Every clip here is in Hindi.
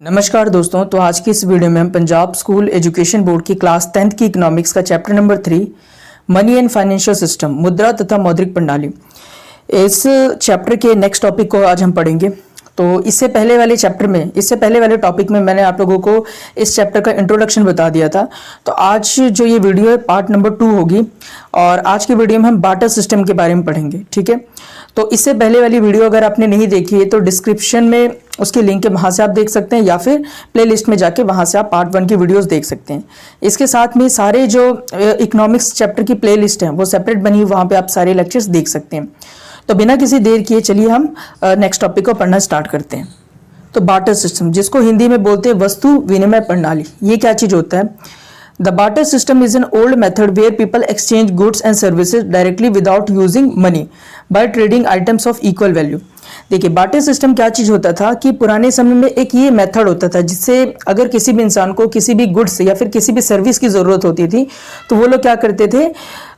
नमस्कार दोस्तों। तो आज की इस वीडियो में हम पंजाब स्कूल एजुकेशन बोर्ड की क्लास 10th की इकोनॉमिक्स का chapter number 3 money and financial system, मुद्रा तथा मौद्रिक प्रणाली, इस चैप्टर के नेक्स्ट टॉपिक को आज हम पढ़ेंगे। तो इससे पहले वाले टॉपिक में मैंने आप लोगों को इस चैप्टर का इंट्रोडक्शन बता दिया था। तो आज जो ये वीडियो है पार्ट नंबर 2 होगी और आज की वीडियो में हम बार्टर सिस्टम के बारे में पढ़ेंगे। ठीक है, तो इससे पहले वाली वीडियो अगर आपने नहीं देखी है तो डिस्क्रिप्शन में उसकी लिंक है, वहां से आप देख सकते हैं, या फिर प्लेलिस्ट में जाके वहां से आप पार्ट 1 की वीडियोस देख सकते हैं। इसके साथ में सारे जो इकोनॉमिक्स चैप्टर की प्लेलिस्ट है वो सेपरेट बनी हुई, वहां पे आप सारे लेक्चर्स देख सकते हैं। तो बिना किसी देर किए चलिए हम नेक्स्ट टॉपिक को पढ़ना स्टार्ट करते हैं। तो बार्टर सिस्टम, जिसको हिंदी में बोलते हैं वस्तु विनिमय प्रणाली, ये क्या चीज होता है? The barter system is an old method where people exchange goods and services directly without using money by trading items of equal value. देखिए, बार्टर सिस्टम क्या चीज होता था कि पुराने समय में एक ये मेथड होता था जिससे अगर किसी भी इंसान को किसी भी गुड्स या फिर किसी भी सर्विस की जरूरत होती थी तो वो लोग क्या करते थे,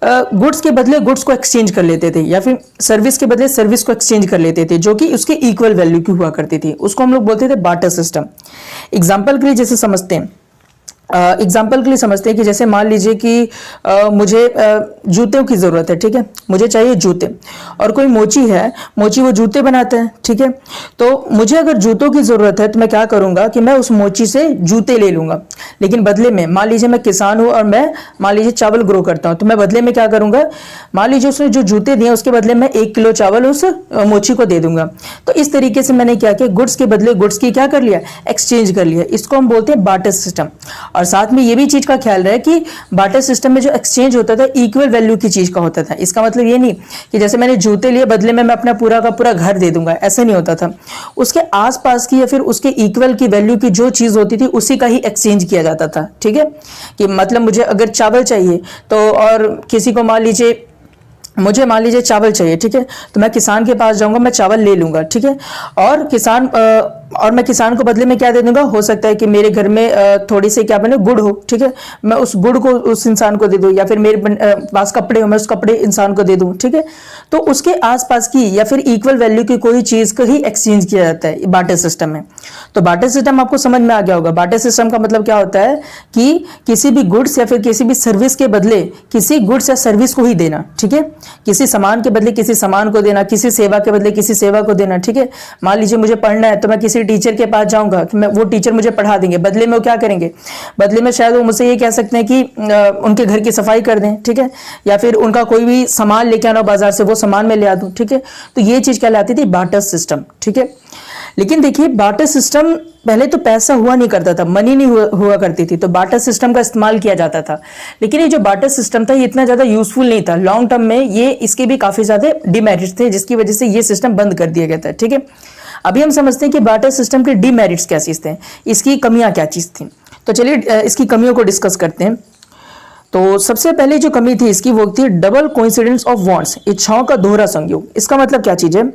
गुड्स के बदले गुड्स को एक्सचेंज कर लेते थे या फिर सर्विस के बदले सर्विस को एक्सचेंज कर लेते थे, जो कि उसके इक्वल वैल्यू की हुआ करती थी। उसको हम लोग बोलते थे बार्टर सिस्टम। एग्जाम्पल के लिए जैसे समझते हैं, कि जैसे मान लीजिए कि मुझे जूतों की ज़रूरत है। ठीक है, मुझे चाहिए जूते, और कोई मोची है, मोची वो जूते बनाता है। ठीक है, तो मुझे अगर जूतों की ज़रूरत है तो मैं क्या करूंगा कि मैं उस मोची से जूते ले लूंगा, लेकिन बदले में मान लीजिए मैं किसान हूं और मैं मान लीजिए चावल ग्रो करता हूं, तो मैं बदले में क्या करूंगा, मान लीजिए उसने जो जूते दिए उसके बदले मैं 1 किलो चावल उस मोची को दे दूंगा। तो इस तरीके से मैंने क्या किया, गुड्स के बदले गुड्स की क्या कर लिया, एक्सचेंज कर लिया। इसको हम बोलते हैं बार्टर सिस्टम। और साथ में ये भी चीज का ख्याल रहे कि बार्टर सिस्टम में जो एक्सचेंज होता था इक्वल वैल्यू की चीज का होता था। इसका मतलब ये नहीं कि जैसे मैंने जूते लिए बदले में मैं अपना पूरा का पूरा घर दे दूंगा, ऐसे नहीं होता था। उसके आसपास की या फिर उसके इक्वल की वैल्यू की जो चीज होती थी उसी का ही एक्सचेंज किया जाता था। ठीक है, कि मतलब मुझे अगर चावल चाहिए तो, और किसी को मुझे मान लीजिए चावल चाहिए, ठीक है, तो मैं किसान के पास जाऊंगा, मैं चावल ले लूंगा। ठीक है, और मैं किसान को बदले में क्या दे दूंगा, हो सकता है कि मेरे घर में थोड़ी सी क्या बने गुड़ हो। ठीक है, मैं उस गुड़ को उस इंसान को दे दूं, या फिर मेरे पास कपड़े हो, मैं उस कपड़े इंसान को दे दूं। ठीक है, तो उसके आसपास की या फिर इक्वल वैल्यू की कोई चीज को ही एक्सचेंज किया जाता है बार्टर सिस्टम में। तो बार्टर सिस्टम आपको समझ में आ गया होगा। बार्टर सिस्टम का मतलब क्या होता है कि किसी भी गुड्स या फिर किसी भी सर्विस के बदले किसी गुड्स या सर्विस को ही देना। ठीक है, किसी सामान के बदले किसी सामान को देना, किसी सेवा के बदले किसी सेवा को देना। ठीक है, मान लीजिए मुझे पढ़ना है तो मैं किसी टीचर के पास जाऊंगा कि वो टीचर मुझे पढ़ा देंगे, बदले में वो क्या करेंगे, बदले में शायद वो मुझसे ये कह सकते हैं कि उनके घर की सफाई कर दें। ठीक है, या फिर उनका कोई भी सामान लेके आना बाजार से, वो सामान मैं ले आ दूं। ठीक है, तो ये चीज कहलाती थी बार्टर सिस्टम। ठीक है, लेकिन देखिए बार्टर सिस्टम पहले तो पैसा हुआ नहीं करता था, मनी नहीं हुआ करती थी, तो बार्टर सिस्टम का इस्तेमाल किया जाता था। लेकिन ये जो बार्टर सिस्टम था ये इतना ज्यादा यूजफुल नहीं था लॉन्ग टर्म में, ये इसके भी काफी ज्यादा डिमेरिट्स थे जिसकी वजह से ये सिस्टम बंद कर दिया गया था। ठीक है, अभी हम समझते हैं कि बार्टर सिस्टम के डिमेरिट्स क्या चीज थे, इसकी कमियां क्या चीज थी। तो चलिए इसकी कमियों को डिस्कस करते हैं। तो सबसे पहले जो कमी थी इसकी वो थी डबल कोइंसिडेंस ऑफ वांट्स, इच्छाओं का दोहरा संयोग। इसका मतलब क्या चीज है,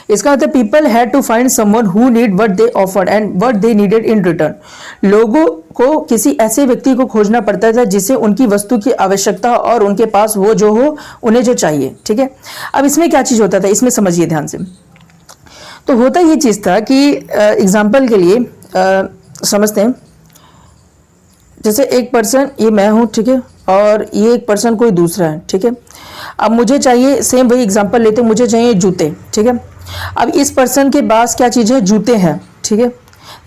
इसका मतलब people had to find someone who need what they offered and what they needed in return. लोगों को किसी ऐसे व्यक्ति को खोजना पड़ता था जिसे उनकी वस्तु की आवश्यकता और उनके पास वो जो हो उन्हें जो चाहिए। ठीक है, अब इसमें क्या चीज होता था, इसमें समझिए ध्यान से। तो होता ये चीज था कि एग्जाम्पल के लिए समझते हैं, जैसे एक पर्सन, ये मैं हूं, ठीक है, और ये एक पर्सन कोई दूसरा है। ठीक है, अब मुझे चाहिए, सेम वही एग्जांपल लेते हैं, मुझे चाहिए जूते। ठीक है, अब इस पर्सन के पास क्या चीज है, जूते हैं। ठीक है,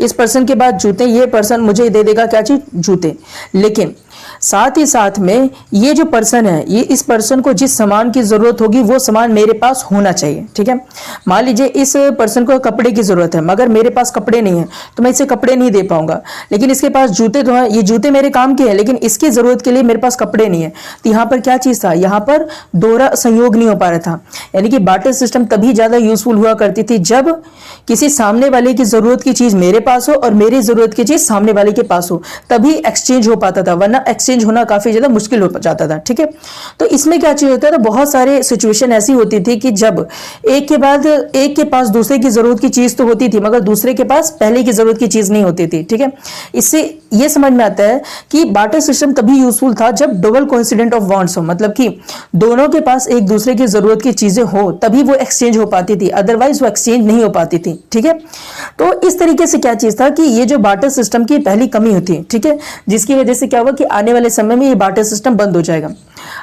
इस पर्सन के पास जूते, ये पर्सन मुझे दे देगा क्या चीज, जूते। लेकिन साथ ही साथ में ये जो पर्सन है, ये इस पर्सन को जिस सामान की जरूरत होगी वो सामान मेरे पास होना चाहिए। ठीक है, मान लीजिए इस पर्सन को कपड़े की जरूरत है मगर मेरे पास कपड़े नहीं है तो मैं इसे कपड़े नहीं दे पाऊंगा, लेकिन इसके पास जूते तो हैं, ये जूते मेरे काम के हैं, लेकिन इसकी जरूरत के लिए मेरे पास कपड़े नहीं है। तो यहाँ पर क्या चीज था, यहाँ पर दोहरा संयोग नहीं हो पा रहा था। यानी कि बार्टर सिस्टम तभी ज्यादा यूजफुल हुआ करती थी जब किसी सामने वाले की जरूरत की चीज मेरे पास हो और मेरी जरूरत की चीज सामने वाले के पास हो, तभी एक्सचेंज हो पाता था, वरना एक्सचेंज एक्सचेंज होना काफी ज्यादा मुश्किल हो जाता था, ठीक है। तो इसमें क्या चीज होता था, बहुत सारे सिचुएशन ऐसी होती थी कि जब एक के बाद एक के पास दूसरे की जरूरत की चीज तो होती थी, मगर दूसरे के पास पहले की जरूरत की चीज नहीं होती थी, ठीक है। इससे यह समझ में आता है कि बार्टर सिस्टम तभी यूजफुल था जब डबल कोइंसिडेंट ऑफ वांट्स हो, मतलब कि दोनों के पास एक दूसरे की जरूरत की चीजें हो तभी वो एक्सचेंज हो पाती थी, अदरवाइज वो एक्सचेंज नहीं हो पाती थी, ठीक है। तो इस तरीके से क्या चीज था कि ये जो बार्टर सिस्टम की पहली कमी होती है, ठीक है, जिसकी वजह से क्या हुआ कि आने वाले समय में ये बार्टर सिस्टम बंद हो जाएगा।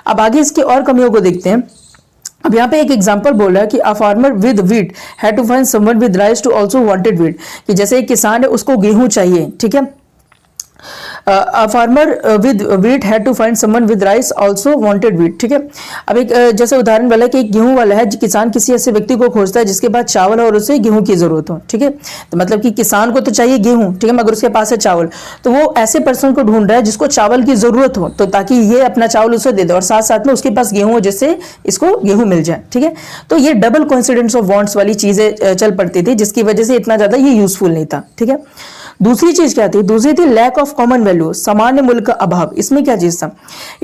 अब आगे इसकी और कमियों को देखते हैं। अब यहाँ पे एक एग्जांपल बोल रहा है कि a farmer with wheat had to find someone with rice to also wanted wheat, कि जैसे एक किसान है उसको गेहूं चाहिए, ठीक है। A farmer with wheat had to find someone with rice also wanted wheat, ठीक है। अब एक जैसे उदाहरण वाला है कि एक गेहूं वाला है, किसान किसी ऐसे व्यक्ति को खोजता है जिसके पास चावल है और उसे गेहूं की जरूरत हो, ठीक है। तो मतलब कि किसान को तो चाहिए गेहूं, ठीक है, मगर उसके पास है चावल, तो वो ऐसे पर्सन को ढूंढ रहा है जिसको चावल की जरूरत हो, तो ताकि ये अपना चावल उसे दे दे और साथ साथ में उसके पास गेहूं हो जिससे इसको गेहूं मिल जाए, ठीक है। तो ये डबल कोइंसिडेंस ऑफ वांट्स वाली चीजें चल पड़ती थी, जिसकी वजह से इतना ज्यादा ये यूजफुल नहीं था, ठीक है। दूसरी चीज क्या थी, दूसरी थी लैक ऑफ कॉमन वैल्यू, सामान्य मूल्य का अभाव। इसमें क्या चीज था,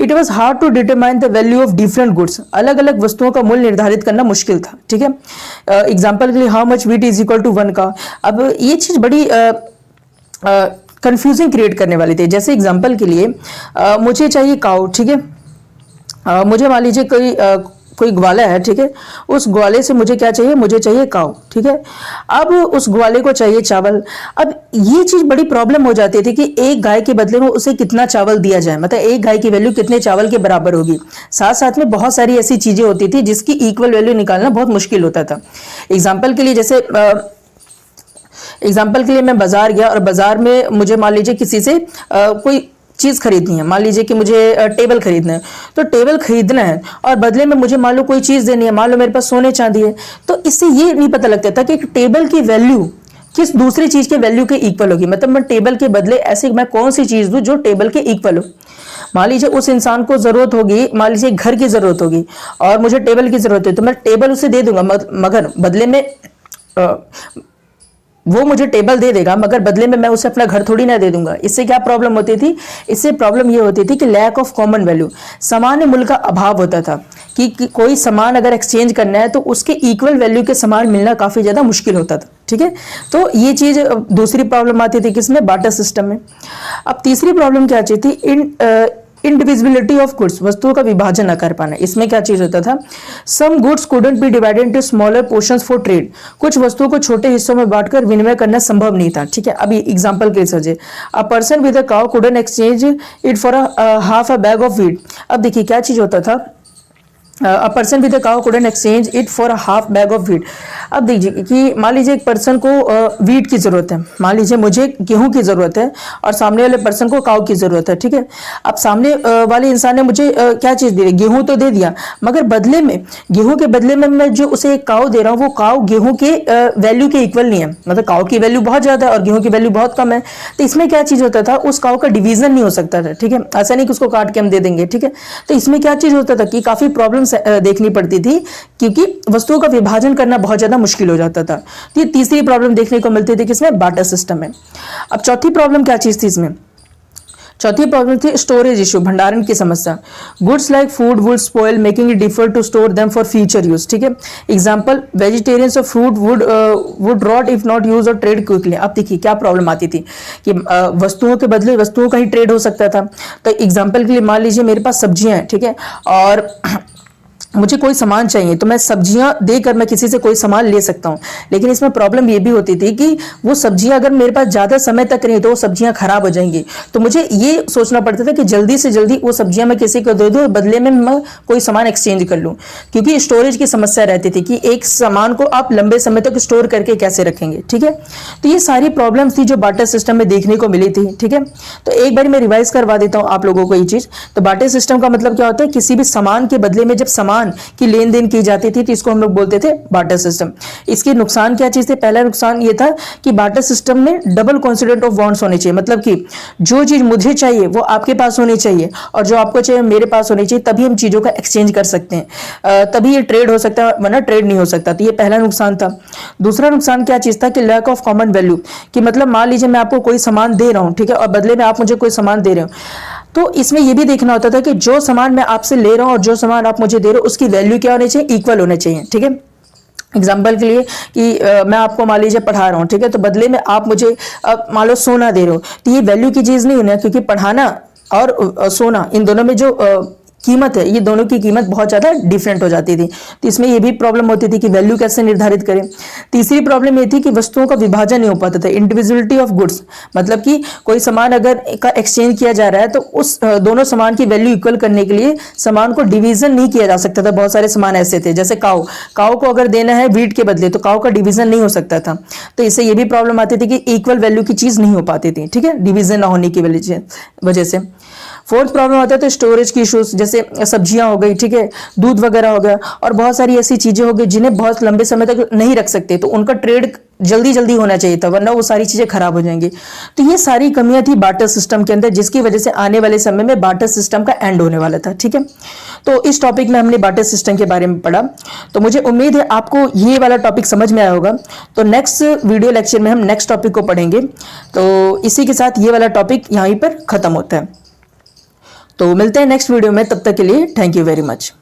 it was hard to determine the value of different goods, अलग अलग वस्तुओं का मूल्य निर्धारित करना मुश्किल था, ठीक है। एग्जाम्पल के लिए how much wheat is equal to 1 का, अब ये चीज बड़ी कंफ्यूजिंग क्रिएट करने वाली थी। जैसे एग्जाम्पल के लिए मुझे चाहिए काऊ, ठीक है, मुझे मान लीजिए कोई ग्वाला है, ठीक है, उस ग्वाले से मुझे क्या चाहिए, मुझे चाहिए काऊ, ठीक है। अब उस ग्वाले को चाहिए चावल। अब ये चीज बड़ी प्रॉब्लम हो जाती थी कि एक गाय के बदले में उसे कितना चावल दिया जाए, मतलब एक गाय की वैल्यू कितने चावल के बराबर होगी। साथ साथ में बहुत सारी ऐसी चीजें होती थी जिसकी इक्वल वैल्यू निकालना बहुत मुश्किल होता था। एग्जाम्पल के लिए जैसे मैं बाजार गया और बाजार में मुझे मान लीजिए किसी से कोई चीज खरीदनी है, मान लीजिए कि मुझे टेबल खरीदना है, तो टेबल खरीदना है और बदले में मुझे मान लो कोई चीज देनी है, मान लो मेरे पास सोने चांदी है, तो इससे ये नहीं पता लगता था कि एक टेबल की वैल्यू किस दूसरी चीज के वैल्यू के इक्वल होगी। मतलब मैं टेबल के बदले ऐसे मैं कौन सी चीज दूं जो टेबल के इक्वल हो। मान लीजिए उस इंसान को जरूरत होगी, मान लीजिए घर की जरूरत होगी और मुझे टेबल की जरूरत है, तो मैं टेबल उसे दे दूंगा, मगर बदले में वो मुझे टेबल दे देगा, मगर बदले में मैं उसे अपना घर थोड़ी ना दे दूंगा। इससे क्या प्रॉब्लम होती थी, इससे प्रॉब्लम ये होती थी कि लैक ऑफ कॉमन वैल्यू, सामान्य मूल्य का अभाव होता था कि कोई सामान अगर एक्सचेंज करना है तो उसके इक्वल वैल्यू के सामान मिलना काफी ज्यादा मुश्किल होता था, ठीक है। तो ये चीज दूसरी प्रॉब्लम आती थी किसमें, बार्टर सिस्टम में। अब तीसरी प्रॉब्लम क्या आती थी, इंडिविजिबिलिटी ऑफ गुड्स, वस्तुओं का विभाजन न कर पाना। इसमें क्या चीज होता था, some goods couldn't be divided into smaller portions for trade, कुछ वस्तुओं को छोटे हिस्सों में बांटकर विनिमय करना संभव नहीं था, ठीक है। अभी एग्जांपल के समझिए, a person with a cow couldn't exchange it for half a bag of wheat. अब देखिए क्या चीज होता था, a person with a cow couldn't exchange it for a half bag of wheat. अब देखिए कि मान लीजिए एक पर्सन को व्हीट की जरूरत है, मान लीजिए मुझे गेहूं की जरूरत है और सामने वाले पर्सन को काऊ की जरूरत है, ठीक है। अब सामने वाले इंसान ने मुझे क्या चीज दे दी, गेहूं तो दे दिया, मगर बदले में गेहूं के बदले में मैं जो उसे एक काऊ दे रहा हूँ वो काऊ गेहूं के वैल्यू के इक्वल नहीं है, मतलब काऊ की वैल्यू बहुत ज्यादा है और गेहूं की वैल्यू बहुत कम है। तो इसमें क्या चीज होता था, उस काऊ का डिवीजन नहीं हो सकता था, ठीक है, ऐसा नहीं कि उसको काट के हम दे देंगे, ठीक है। तो इसमें क्या चीज होता था कि काफी प्रॉब्लम देखनी पड़ती थी, क्योंकि वस्तुओं का विभाजन करना बहुत ज्यादा मुश्किल हो जाता था। तो ये तीसरी प्रॉब्लम देखने को मिलती थी किसमें, बार्टर सिस्टम में। अब चौथी प्रॉब्लम क्या चीज थी इसमें, चौथी प्रॉब्लम थी स्टोरेज इशू, भंडारण की समस्या। Goods like food would spoil making it difficult to store them for future use, ठीक है। Example, vegetarians of fruit would rot if not use और ट्रेड क्विकली। अब देखिए क्या प्रॉब्लम आती थी कि वस्तुओं के बदले वस्तुओं का ही ट्रेड हो सकता था। तो एग्जाम्पल के लिए मान लीजिए मेरे पास सब्जियां हैं, ठीक है, और मुझे कोई सामान चाहिए तो मैं सब्जियां देकर मैं किसी से कोई सामान ले सकता हूं, लेकिन इसमें प्रॉब्लम ये भी होती थी कि वो सब्जियां अगर मेरे पास ज्यादा समय तक रही तो वो सब्जियां खराब हो जाएंगी। तो मुझे ये सोचना पड़ता था कि जल्दी से जल्दी वो सब्जियां मैं किसी को दे दूं और बदले में मैं कोई सामान एक्सचेंज कर लूं, क्योंकि स्टोरेज की समस्या रहती थी कि एक सामान को आप लंबे समय तक स्टोर करके कैसे रखेंगे, ठीक है। तो ये सारी प्रॉब्लम्स थी जो बार्टर सिस्टम में देखने को मिली थी, ठीक है। तो एक बार मैं रिवाइज करवा देता हूं आप लोगों को ये चीज। तो बार्टर सिस्टम का मतलब क्या होता है, किसी भी सामान के बदले में जब सामान की लेन देन की जाती थी तो इसको हम लोग बोलते थे बार्टर सिस्टम। इसके नुकसान क्या चीज थे, पहला नुकसान ये था कि बार्टर सिस्टम में डबल कॉन्सिडेंट ऑफ वांट्स होने चाहिए, मतलब कि जो चीज मुझे चाहिए वो आपके पास होनी चाहिए और जो आपको चाहिए मेरे पास होनी चाहिए, तभी हम चीजों का एक्सचेंज कर सकते हैं, तभी ये ट्रेड हो सकता है, वरना ट्रेड नहीं हो सकता। तो ये पहला नुकसान था। दूसरा नुकसान क्या चीज था कि लैक ऑफ कॉमन वैल्यू, कि मतलब मान लीजिए मैं आपको कोई सामान दे रहा हूं, ठीक है, और बदले में आप मुझे कोई सामान दे रहे हो, तो इसमें ये भी देखना होता था कि जो सामान मैं आपसे ले रहा हूँ और जो सामान आप मुझे दे रहे हो उसकी वैल्यू क्या होनी चाहिए, इक्वल होने चाहिए, ठीक है। एग्जाम्पल के लिए कि मैं आपको मान लीजिए पढ़ा रहा हूँ, ठीक है, तो बदले में आप मुझे मान लो सोना दे रहे हो, तो ये वैल्यू की चीज नहीं होना, क्योंकि पढ़ाना और सोना इन दोनों में जो कीमत है, ये दोनों की कीमत बहुत ज्यादा डिफरेंट हो जाती थी। तो इसमें ये भी प्रॉब्लम होती थी कि वैल्यू कैसे निर्धारित करें। तीसरी प्रॉब्लम ये थी कि वस्तुओं का विभाजन नहीं हो पाता था, इंडिविजुअलिटी ऑफ गुड्स, मतलब कि कोई सामान अगर का एक्सचेंज किया जा रहा है तो उस दोनों सामान की वैल्यू इक्वल करने के लिए सामान को डिवीजन नहीं किया जा सकता था। बहुत सारे सामान ऐसे थे, जैसे काऊ को अगर देना है वीट के बदले तो काऊ का डिवीजन नहीं हो सकता था। तो इससे ये भी प्रॉब्लम आती थी कि इक्वल वैल्यू की चीज नहीं हो पाती थी, ठीक है, डिवीजन ना होने की वजह से। फोर्थ प्रॉब्लम आता है तो स्टोरेज की इश्यूज, जैसे सब्जियां हो गई, ठीक है, दूध वगैरह हो गया, और बहुत सारी ऐसी चीजें हो गई जिन्हें बहुत लंबे समय तक नहीं रख सकते, तो उनका ट्रेड जल्दी जल्दी होना चाहिए था, वरना वो सारी चीजें खराब हो जाएंगी। तो ये सारी कमियां थी बार्टर सिस्टम के अंदर, जिसकी वजह से आने वाले समय में बार्टर सिस्टम का एंड होने वाला था, ठीक है। तो इस टॉपिक में हमने बार्टर सिस्टम के बारे में पढ़ा, तो मुझे उम्मीद है आपको ये वाला टॉपिक समझ में आया होगा। तो नेक्स्ट वीडियो लेक्चर में हम नेक्स्ट टॉपिक को पढ़ेंगे। तो इसी के साथ ये वाला टॉपिक यहीं पर खत्म होता है। तो मिलते हैं नेक्स्ट वीडियो में, तब तक के लिए थैंक यू वेरी मच।